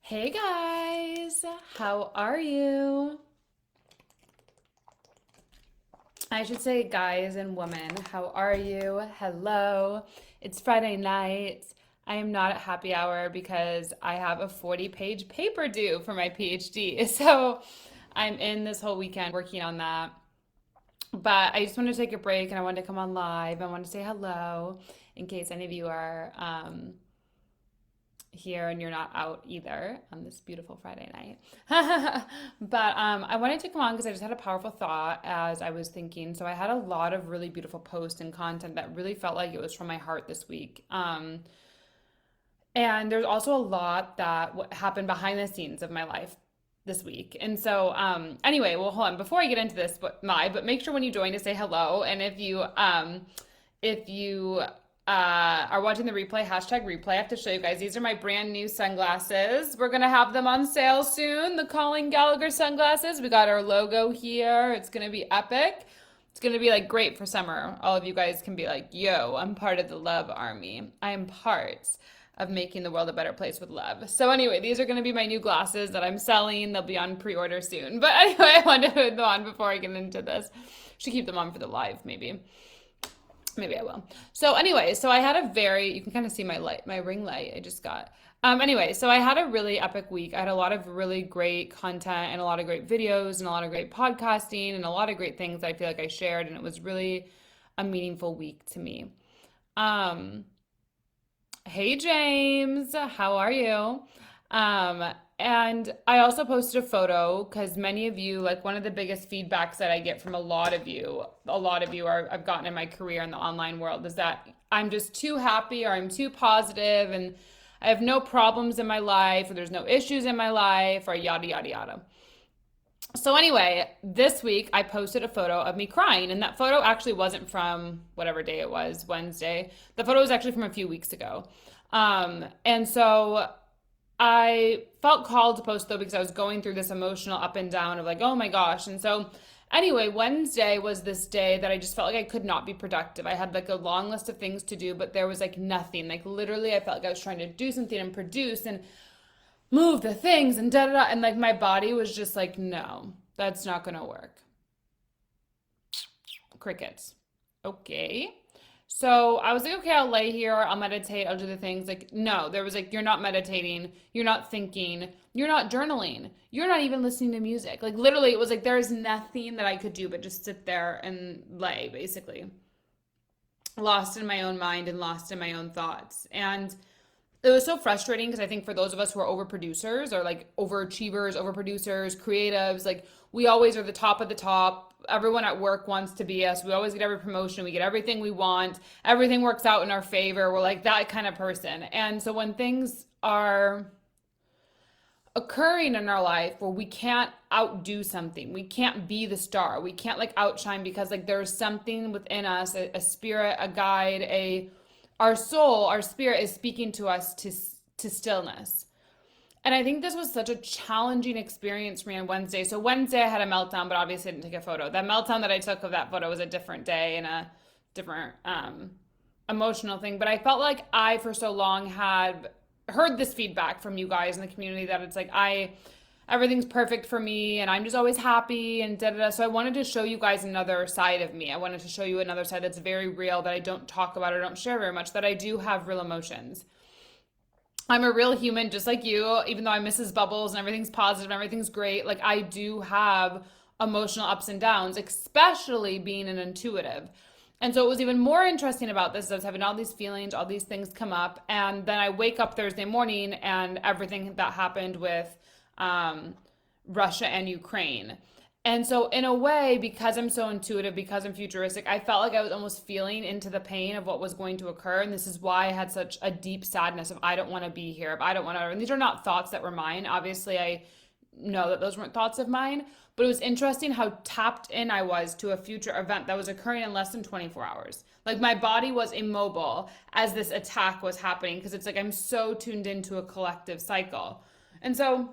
Hey guys, how are you? I should say guys and women, how are you? Hello. It's Friday night. I am not at happy hour because I have a 40-page paper due for my PhD. So I'm in this whole weekend working on that. But I just wanted to take a break and I wanted to come on live. I wanted to say hello in case any of you are here and you're not out either on this beautiful Friday night. But I wanted to come on because I just had a powerful thought as I was thinking. So I had a lot of really beautiful posts and content that really felt like it was from my heart this week. And there's also a lot that happened behind the scenes of my life this week. And so, anyway, well, hold on. Before I get into this, but make sure when you join to say hello. And if you are watching the replay, hashtag replay. I have to show you guys. These are my brand new sunglasses. We're gonna have them on sale soon. The Colleen Gallagher sunglasses. We got our logo here. It's gonna be epic. It's gonna be like great for summer. All of you guys can be like, yo, I'm part of the love army. I am part of making the world a better place with love. So anyway, these are gonna be my new glasses that I'm selling. They'll be on pre-order soon. But anyway, I wanted to put them on before I get into this. Should keep them on for the live, maybe. Maybe I will. So anyway, so I had a very, you can kind of see my light, my ring light I just got. Anyway, so I had a really epic week. I had a lot of really great content and a lot of great videos and a lot of great podcasting and a lot of great things that I feel like I shared, and it was really a meaningful week to me. Um, Hey James, how are you? And I also posted a photo because many of you, like one of the biggest feedbacks that I get from a lot of you are I've gotten in my career in the online world is that I'm just too happy or I'm too positive and I have no problems in my life or there's no issues in my life or yada yada yada. So anyway, this week I posted a photo of me crying, and that photo actually wasn't from whatever day it was, Wednesday. The photo was actually from a few weeks ago. And so I felt called to post though because I was going through this emotional up and down of like, oh my gosh. And so anyway, Wednesday was this day that I just felt like I could not be productive. I had like a long list of things to do, but there was like nothing. Like literally I felt like I was trying to do something and produce and move the things and da da da. And like my body was just like, no, that's not gonna work. Crickets. Okay. So I was like, okay, I'll lay here, I'll meditate, I'll do the things. Like, no, there was like, you're not meditating, you're not thinking, you're not journaling, you're not even listening to music. Like, literally, it was like, there is nothing that I could do but just sit there and lay, basically. Lost in my own mind and lost in my own thoughts. And it was so frustrating because I think for those of us who are overproducers or like overachievers, overproducers, creatives, like we always are the top of the top. Everyone at work wants to be us. We always get every promotion. We get everything we want. Everything works out in our favor. We're like that kind of person. And so when things are occurring in our life where we can't outdo something, we can't be the star, we can't like outshine because like there's something within us, a spirit, a guide, a our soul, our spirit is speaking to us to stillness. And I think this was such a challenging experience for me on Wednesday. So Wednesday I had a meltdown, but obviously I didn't take a photo. That meltdown that I took of that photo was a different day and a different emotional thing. But I felt like I for so long had heard this feedback from you guys in the community that it's like I everything's perfect for me and I'm just always happy and da da da. So I wanted to show you guys another side of me. I wanted to show you another side that's very real that I don't talk about or don't share very much, that I do have real emotions. I'm a real human just like you, even though I'm Mrs. Bubbles and everything's positive and everything's great. Like I do have emotional ups and downs, especially being an intuitive. And so it was even more interesting about this. I was having all these feelings, all these things come up. And then I wake up Thursday morning and everything that happened with um, Russia and Ukraine. And so, in a way, because I'm so intuitive, because I'm futuristic, I felt like I was almost feeling into the pain of what was going to occur. And this is why I had such a deep sadness of, I don't want to be here, of I don't want to. And these are not thoughts that were mine. Obviously, I know that those weren't thoughts of mine. But it was interesting how tapped in I was to a future event that was occurring in less than 24 hours. Like my body was immobile as this attack was happening because it's like I'm so tuned into a collective cycle. And so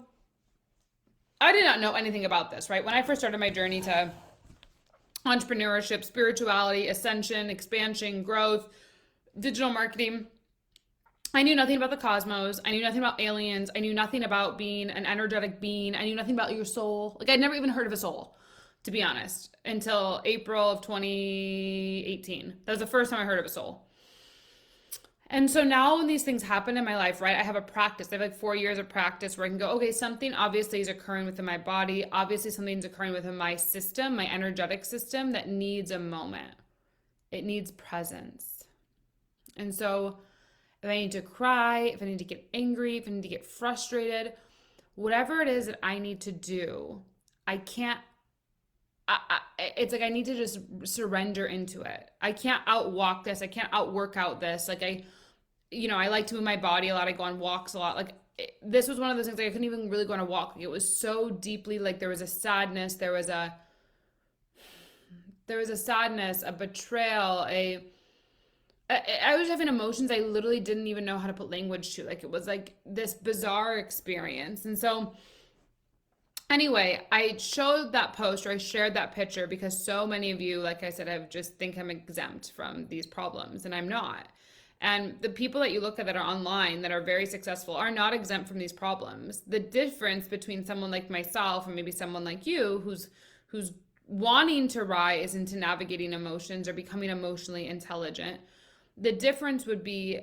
I did not know anything about this, right? When I first started my journey to entrepreneurship, spirituality, ascension, expansion, growth, digital marketing, I knew nothing about the cosmos. I knew nothing about aliens. I knew nothing about being an energetic being. I knew nothing about your soul. Like, I'd never even heard of a soul, to be honest, until April of 2018. That was the first time I heard of a soul. And so now when these things happen in my life, right, I have a practice. I have like 4 years of practice where I can go, okay, something obviously is occurring within my body. Obviously, something's occurring within my system, my energetic system that needs a moment. It needs presence. And so if I need to cry, if I need to get angry, if I need to get frustrated, whatever it is that I need to do, I can't. It's like I need to just surrender into it. I can't outwalk this. I can't outwork out this. Like I like to move my body a lot. I go on walks a lot. Like this was one of those things. Like I couldn't even really go on a walk. Like, it was so deeply like there was a sadness. There was a sadness, a betrayal, I was having emotions I literally didn't even know how to put language to. Like it was like this bizarre experience. And so anyway, I showed that post, or I shared that picture because so many of you, like I said, have just think I'm exempt from these problems, and I'm not. And the people that you look at that are online that are very successful are not exempt from these problems. The difference between someone like myself and maybe someone like you who's wanting to rise into navigating emotions or becoming emotionally intelligent, the difference would be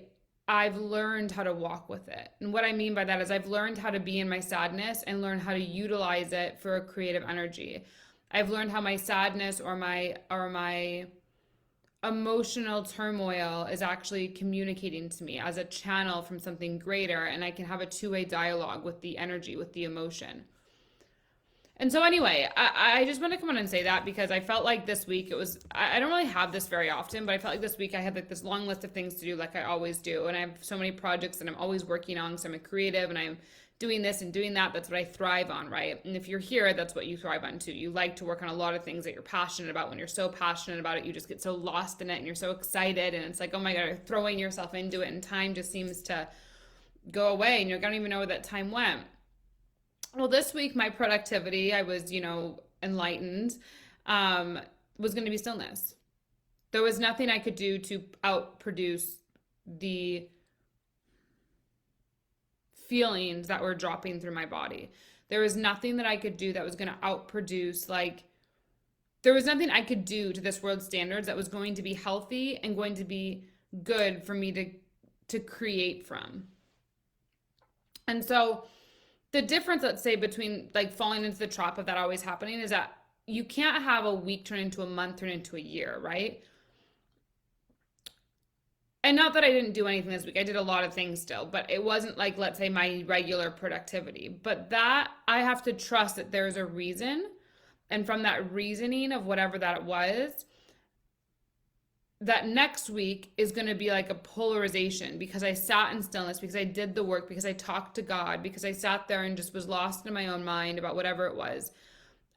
I've learned how to walk with it. And what I mean by that is I've learned how to be in my sadness and learn how to utilize it for a creative energy. I've learned how my sadness or my emotional turmoil is actually communicating to me as a channel from something greater, and I can have a two-way dialogue with the energy, with the emotion. And so anyway, I just want to come on and say that because I felt like this week I don't really have this very often, but I felt like this week I had like this long list of things to do like I always do. And I have so many projects that I'm always working on. So I'm a creative and I'm doing this and doing that. That's what I thrive on, right? And if you're here, that's what you thrive on too. You like to work on a lot of things that you're passionate about. When you're so passionate about it, you just get so lost in it and you're so excited. And it's like, oh my God, you're throwing yourself into it and time just seems to go away and you don't even know where that time went. Well, this week, my productivity, I was, enlightened, was going to be stillness. There was nothing I could do to outproduce the feelings that were dropping through my body. There was nothing that I could do that was going to outproduce, there was nothing I could do to this world standards that was going to be healthy and going to be good for me to create from. And so, the difference, let's say, between like falling into the trap of that always happening is that you can't have a week turn into a month, turn into a year, right? And not that I didn't do anything this week. I did a lot of things still, but it wasn't like, let's say, my regular productivity. But that I have to trust that there's a reason. And from that reasoning of whatever that was, that next week is going to be like a polarization because I sat in stillness, because I did the work, because I talked to God, because I sat there and just was lost in my own mind about whatever it was.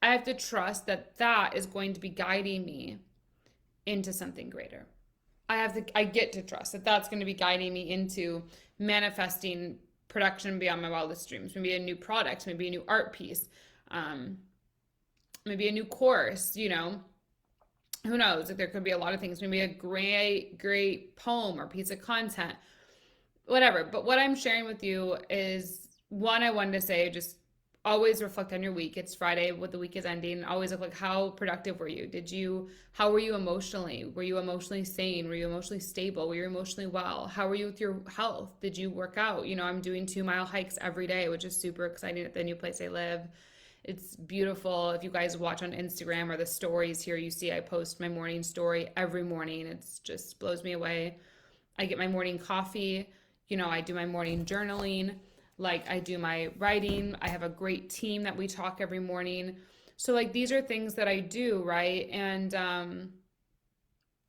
I have to trust that that is going to be guiding me into something greater. I get to trust that that's going to be guiding me into manifesting production beyond my wildest dreams. Maybe a new product, maybe a new art piece, maybe a new course, who knows? Like there could be a lot of things, maybe a great poem or piece of content, whatever. But what I'm sharing with you is one, I wanted to say, just always reflect on your week. It's Friday, what the week is ending. Always look like, how productive were you? How were you emotionally? Were you emotionally sane? Were you emotionally stable? Were you emotionally well? How were you with your health? Did you work out? I'm doing 2-mile hikes every day, which is super exciting at the new place I live. It's beautiful. If you guys watch on Instagram or the stories here, you see I post my morning story every morning. It's just blows me away. I get my morning coffee. I do my morning journaling. Like I do my writing. I have a great team that we talk every morning. So like these are things that I do, right? And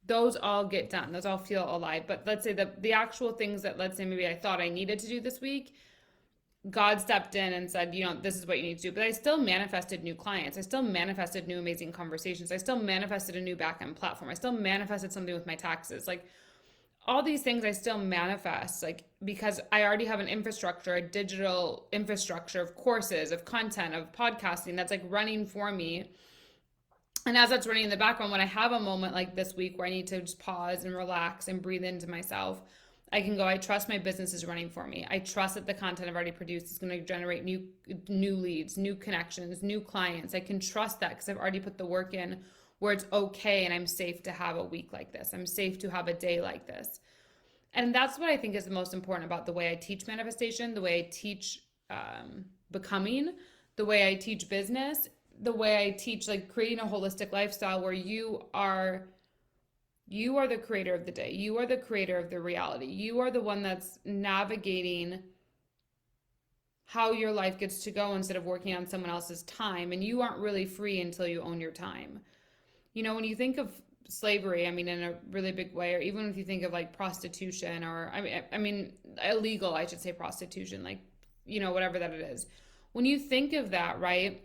those all get done. Those all feel alive. But let's say the actual things that, let's say maybe I thought I needed to do this week, God stepped in and said, this is what you need to do. But I still manifested new clients. I still manifested new amazing conversations. I still manifested a new backend platform. I still manifested something with my taxes. Like all these things I still manifest, like because I already have an infrastructure, a digital infrastructure of courses, of content, of podcasting that's like running for me. And as that's running in the background, when I have a moment like this week where I need to just pause and relax and breathe into myself, I can go, I trust my business is running for me. I trust that the content I've already produced is going to generate new leads, new connections, new clients. I can trust that because I've already put the work in where it's okay and I'm safe to have a week like this. I'm safe to have a day like this. And that's what I think is the most important about the way I teach manifestation, the way I teach becoming, the way I teach business, the way I teach like creating a holistic lifestyle where you are the creator of the day. You are the creator of the reality. You are the one that's navigating how your life gets to go instead of working on someone else's time. And you aren't really free until you own your time. You know, when you think of slavery, I mean, in a really big way, or even if you think of like prostitution or, I mean, illegal, I should say prostitution, like, you know, whatever that it is. When you think of that, right,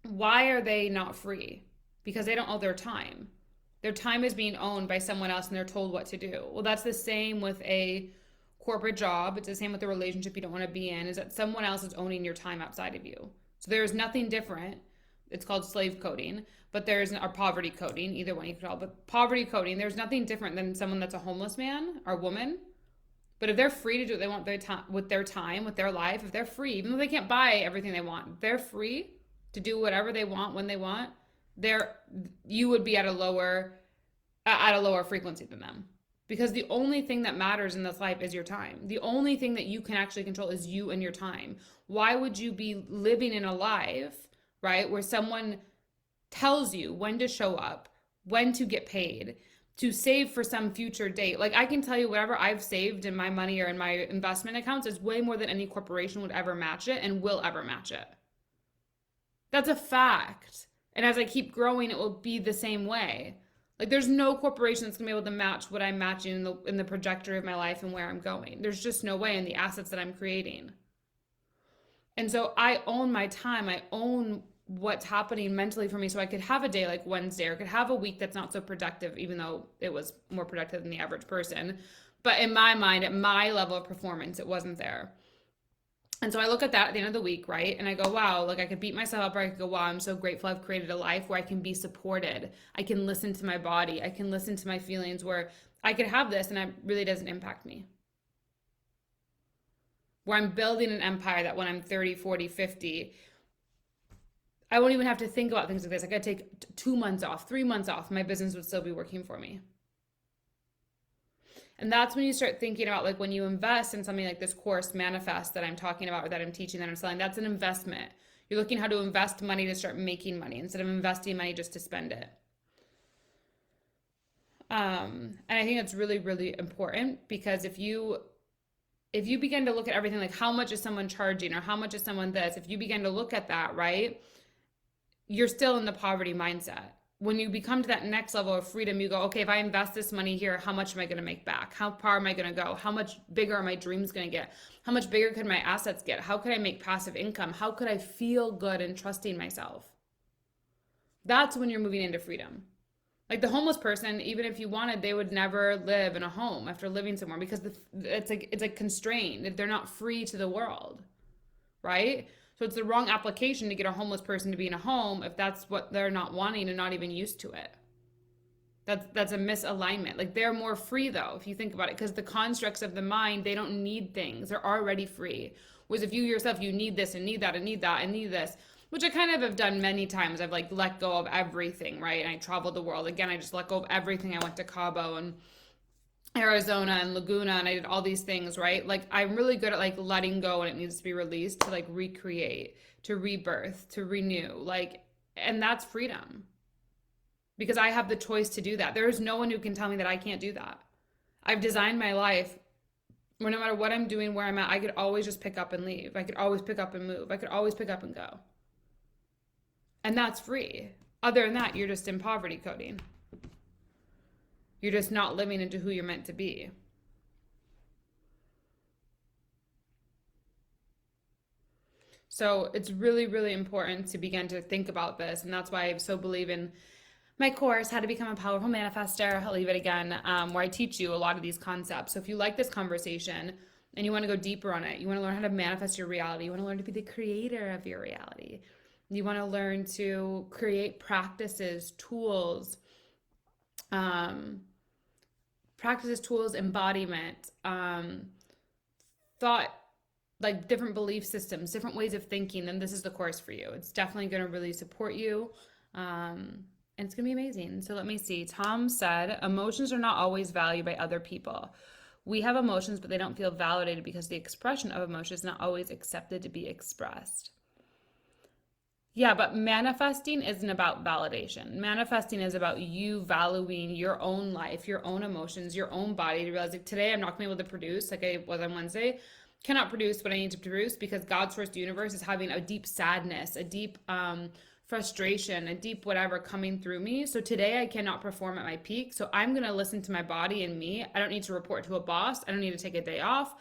why are they not free? Because they don't own their time. Their time is being owned by someone else and they're told what to do. Well, that's the same with a corporate job. It's the same with the relationship you don't want to be in, is that someone else is owning your time outside of you. So there is nothing different. It's called slave coding, but there's, or poverty coding, either one you can call it. But poverty coding, there's nothing different than someone that's a homeless man or woman. But if they're free to do what they want with their time, with their life, if they're free, even though they can't buy everything they want, they're free to do whatever they want when they want, you would be at a lower frequency than them, because the only thing that matters in this life is your time. The only thing that you can actually control is you and your time. Why would you be living in a life, right, where someone tells you when to show up, when to get paid, to save for some future date? Like, I can tell you whatever I've saved in my money or in my investment accounts is way more than any corporation would ever match it and will ever match it. That's a fact. And as I keep growing, it will be the same way. Like, there's no corporation that's gonna be able to match what I'm matching in the trajectory of my life and where I'm going. There's just no way in the assets that I'm creating. And so I own my time. I own what's happening mentally for me, so I could have a day like Wednesday, or could have a week that's not so productive, even though it was more productive than the average person. But in my mind, at my level of performance, it wasn't there. And so I look at that at the end of the week, right? And I go, wow, like I could beat myself up, or I could go, wow, I'm so grateful I've created a life where I can be supported. I can listen to my body. I can listen to my feelings, where I could have this and it really doesn't impact me. Where I'm building an empire that when I'm 30, 40, 50, I won't even have to think about things like this. I could take 2 months off, 3 months off. My business would still be working for me. And that's when you start thinking about, like, when you invest in something like this course, Manifest, that I'm talking about, or that I'm teaching, that I'm selling, that's an investment. You're looking how to invest money to start making money instead of investing money just to spend it. And I think that's really, really important, because if you begin to look at everything, like how much is someone charging, or how much is someone this, if you begin to look at that, right, you're still in the poverty mindset. When you become to that next level of freedom, you go, okay, if I invest this money here, how much am I going to make back? How far am I going to go? How much bigger are my dreams going to get? How much bigger could my assets get? How could I make passive income? How could I feel good and trusting myself? That's when you're moving into freedom. Like the homeless person, even if you wanted, they would never live in a home after living somewhere, because it's like constrained. They're not free to the world, right? So it's the wrong application to get a homeless person to be in a home if that's what they're not wanting and not even used to it. That's a misalignment. Like, they're more free though, if you think about it, because the constructs of the mind, they don't need things. They're already free. Whereas if you yourself, you need this and need that and need that and need this, which I kind of have done many times. I've like let go of everything, right? And I traveled the world. Again, I just let go of everything. I went to Cabo and Arizona and Laguna, and I did all these things, right? Like, I'm really good at like letting go when it needs to be released, to like recreate, to rebirth, to renew, like, and that's freedom, because I have the choice to do that. There is no one who can tell me that I can't do that. I've designed my life where no matter what I'm doing, where I'm at, I could always just pick up and leave. I could always pick up and move. I could always pick up and go. And that's free. Other than that, you're just in poverty coding. You're just not living into who you're meant to be. So it's really, really important to begin to think about this. And that's why I so believe in my course, How to Become a Powerful Manifester. I'll leave it again, where I teach you a lot of these concepts. So if you like this conversation and you want to go deeper on it, you want to learn how to manifest your reality, you want to learn to be the creator of your reality, you want to learn to create practices, tools, practices, tools, embodiment, thought, like different belief systems, different ways of thinking, then this is the course for you. It's definitely going to really support you. And it's going to be amazing. So let me see. Tom said, emotions are not always valued by other people. We have emotions, but they don't feel validated because the expression of emotion is not always accepted to be expressed. Yeah, but manifesting isn't about validation. Manifesting is about you valuing your own life, your own emotions, your own body, to realize like today I'm not gonna be able to produce like I was on Wednesday. Cannot produce what I need to produce because God's first universe is having a deep sadness, a deep frustration, a deep whatever coming through me. So today I cannot perform at my peak. So I'm gonna listen to my body and me. I don't need to report to a boss. I don't need to take a day off.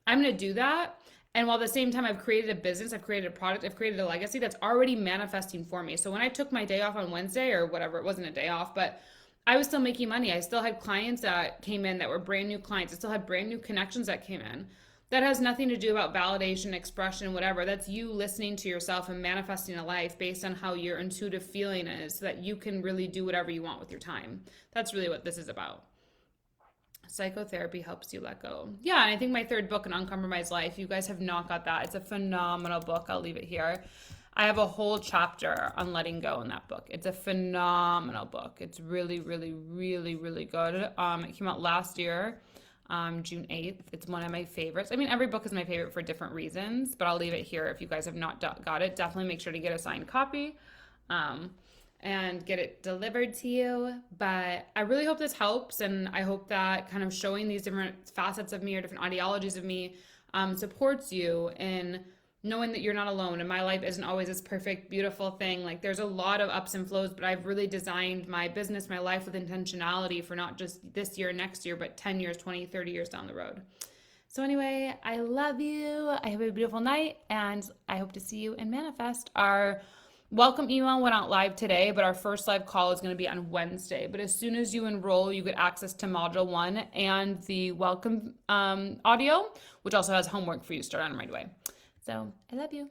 I'm gonna do that. And while at the same time I've created a business, I've created a product, I've created a legacy that's already manifesting for me. So when I took my day off on Wednesday or whatever, it wasn't a day off, but I was still making money. I still had clients that came in that were brand new clients. I still had brand new connections that came in. That has nothing to do about validation, expression, whatever. That's you listening to yourself and manifesting a life based on how your intuitive feeling is so that you can really do whatever you want with your time. That's really what this is about. Psychotherapy helps you let go. Yeah, and I think my third book, An Uncompromised Life, you guys have not got that. It's a phenomenal book. I'll leave it here. I have a whole chapter on letting go in that book. It's a phenomenal book. It's really, really, really, really good. It came out last year, June 8th. It's one of my favorites. I mean, every book is my favorite for different reasons, but I'll leave it here. If you guys have not got it, definitely make sure to get a signed copy. And get it delivered to you. But I really hope this helps, and I hope that kind of showing these different facets of me or different ideologies of me supports you in knowing that you're not alone. And my life isn't always this perfect, beautiful thing. Like there's a lot of ups and flows, but I've really designed my business, my life with intentionality for not just this year, next year, but 10 years, 20, 30 years down the road. So anyway, I love you. I hope you have a beautiful night, and I hope to see you in Manifest. Our welcome email went out live today, but our first live call is going to be on Wednesday. But as soon as you enroll, you get access to module 1 and the welcome audio, which also has homework for you to start on right away. So I love you.